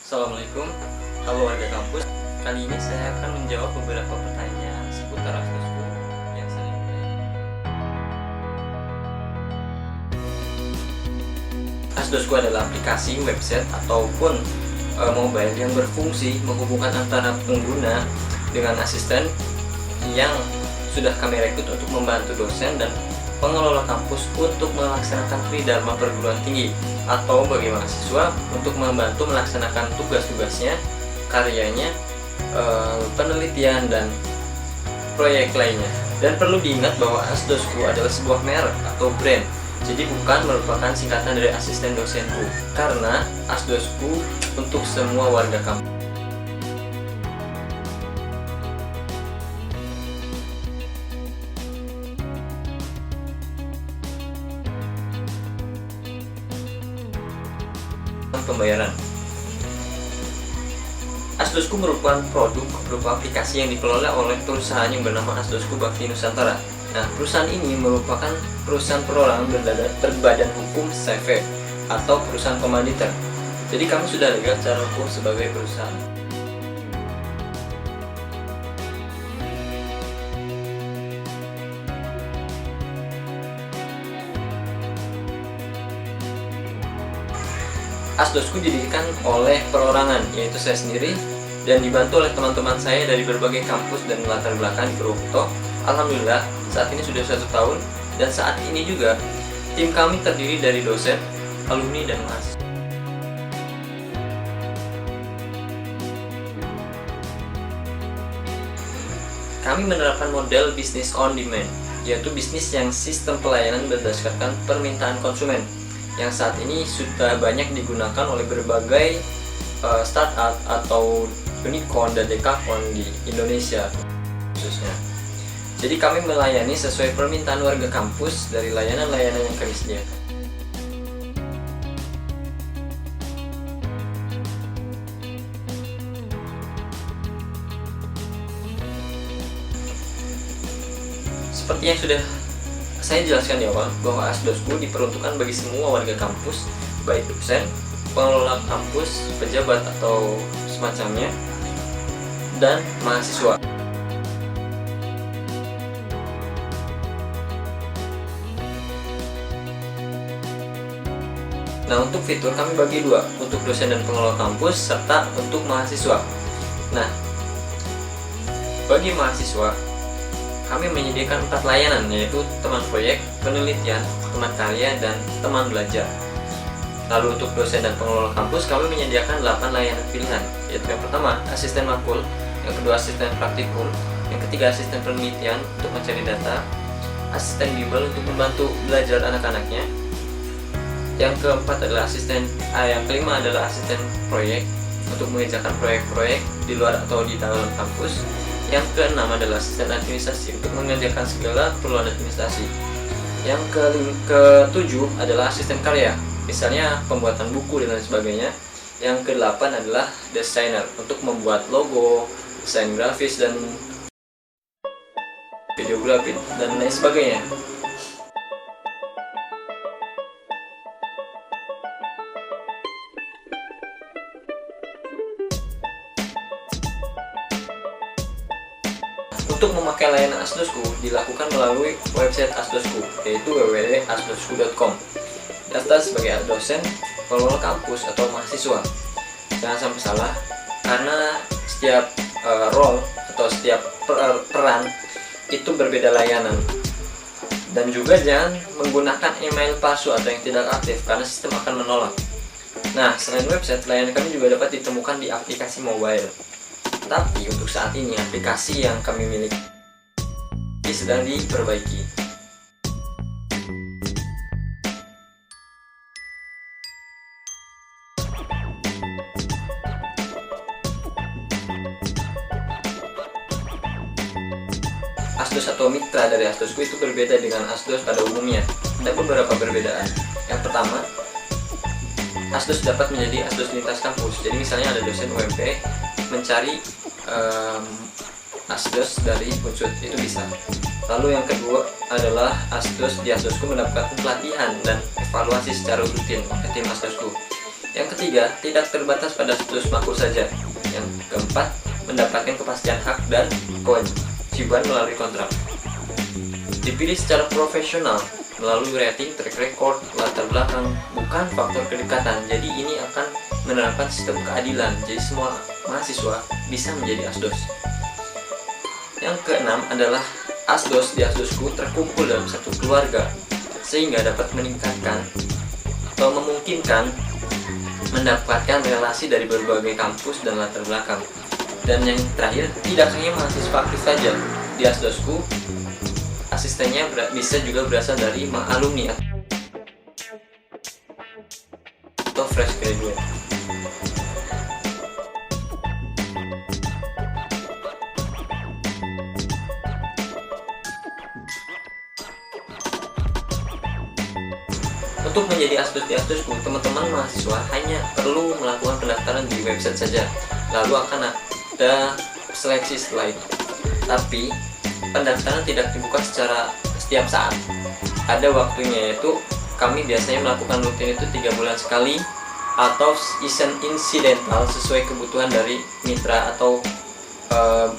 Assalamualaikum, halo warga kampus. Kali ini saya akan menjawab beberapa pertanyaan seputar Asdosku yang sering Asdosku adalah aplikasi, website, ataupun mobile yang berfungsi menghubungkan antara pengguna dengan asisten yang sudah kami rekrut untuk membantu dosen dan pengelola kampus untuk melaksanakan tridharma perguruan tinggi atau bagi mahasiswa untuk membantu melaksanakan tugas-tugasnya, karyanya, penelitian dan proyek lainnya. Dan perlu diingat bahwa Asdosku adalah sebuah merek atau brand, jadi bukan merupakan singkatan dari asisten dosenku, karena Asdosku untuk semua warga kampus. Pembayaran. Asdosku merupakan produk berupa aplikasi yang dikelola oleh perusahaan yang bernama Asdosku Bakti Nusantara. Nah, perusahaan ini merupakan perusahaan perorangan berbadan hukum CV atau perusahaan komanditer. Jadi kami sudah legal secara hukum sebagai perusahaan. Asdosku didirikan oleh perorangan, yaitu saya sendiri, dan dibantu oleh teman-teman saya dari berbagai kampus dan latar belakang di Purwokerto. Alhamdulillah, saat ini sudah 1 tahun, dan saat ini juga tim kami terdiri dari dosen, alumni, dan mahasiswa. Kami menerapkan model bisnis on demand, yaitu bisnis yang sistem pelayanan berdasarkan permintaan konsumen, yang saat ini sudah banyak digunakan oleh berbagai startup atau unicorn dan dekakorn di Indonesia khususnya. Jadi kami melayani sesuai permintaan warga kampus dari layanan-layanan yang kami sediakan. Seperti yang sudah saya jelaskan di awal, bahwa Asdosku diperuntukkan bagi semua warga kampus, baik dosen, pengelola kampus, pejabat atau semacamnya, dan mahasiswa. Nah, untuk fitur kami bagi 2, untuk dosen dan pengelola kampus, serta untuk mahasiswa. Nah, bagi mahasiswa, kami menyediakan 4 layanan, yaitu teman proyek, penelitian, teman karya, dan teman belajar. Lalu untuk dosen dan pengelola kampus, kami menyediakan 8 layanan pilihan, yaitu yang pertama, asisten makul, yang kedua, asisten praktikum, yang ketiga, asisten penelitian untuk mencari data, asisten bimbel untuk membantu belajar anak-anaknya, yang keempat adalah yang kelima adalah asisten proyek untuk mengerjakan proyek-proyek di luar atau di dalam kampus. Yang keenam adalah asisten administrasi untuk mengerjakan segala keperluan administrasi. Yang ketujuh adalah asisten karya, misalnya pembuatan buku dan lain sebagainya. Yang kedelapan adalah desainer untuk membuat logo, desain grafis dan videografi dan lain sebagainya. Untuk memakai layanan Asdosku dilakukan melalui website Asdosku, yaitu www.asdosku.com. Daftar sebagai dosen, pengelola kampus, atau mahasiswa. Jangan sampai salah, karena setiap role atau setiap peran itu berbeda layanan. Dan juga jangan menggunakan email palsu atau yang tidak aktif, karena sistem akan menolak. Nah, selain website, layanan kami juga dapat ditemukan di aplikasi mobile. Tapi untuk saat ini aplikasi yang kami miliki sedang diperbaiki. Asdos atau mitra dari Asdosku itu berbeda dengan Asdos pada umumnya. Ada beberapa perbedaan. Yang pertama, Asdos dapat menjadi Asdos lintas kampus. Jadi misalnya ada dosen UMP mencari Asdos dari Unsud, itu bisa. Lalu yang kedua adalah Asdos di Asdosku mendapatkan pelatihan dan evaluasi secara rutin oleh tim Asdosku. Yang ketiga, tidak terbatas pada situs makro saja. Yang keempat, mendapatkan kepastian hak dan kewajiban melalui kontrak. Dipilih secara profesional melalui rating, track record, latar belakang, bukan faktor kedekatan. Jadi ini akan menerapkan sistem keadilan. Jadi semua mahasiswa bisa menjadi asdos. Yang keenam adalah asdos di asdosku terkumpul dalam satu keluarga, sehingga dapat meningkatkan atau memungkinkan mendapatkan relasi dari berbagai kampus dan latar belakang. Dan yang terakhir, tidak hanya mahasiswa aktif saja di asdosku, asistennya bisa juga berasal dari alumni atau fresh graduate. Untuk menjadi asdos di asdosku, teman-teman mahasiswa hanya perlu melakukan pendaftaran di website saja, lalu akan ada seleksi setelah itu. Tapi pendaftaran tidak dibuka secara setiap saat. Ada waktunya, yaitu kami biasanya melakukan rutin itu 3 bulan sekali atau incidental sesuai kebutuhan dari mitra atau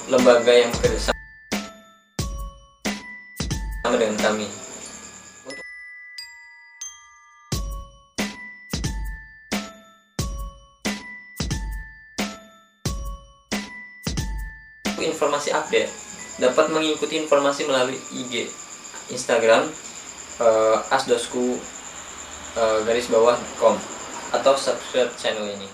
lembaga yang bekerja sama dengan kami. Untuk informasi update, dapat mengikuti informasi melalui IG, Instagram, asdosku _com atau subscribe channel ini.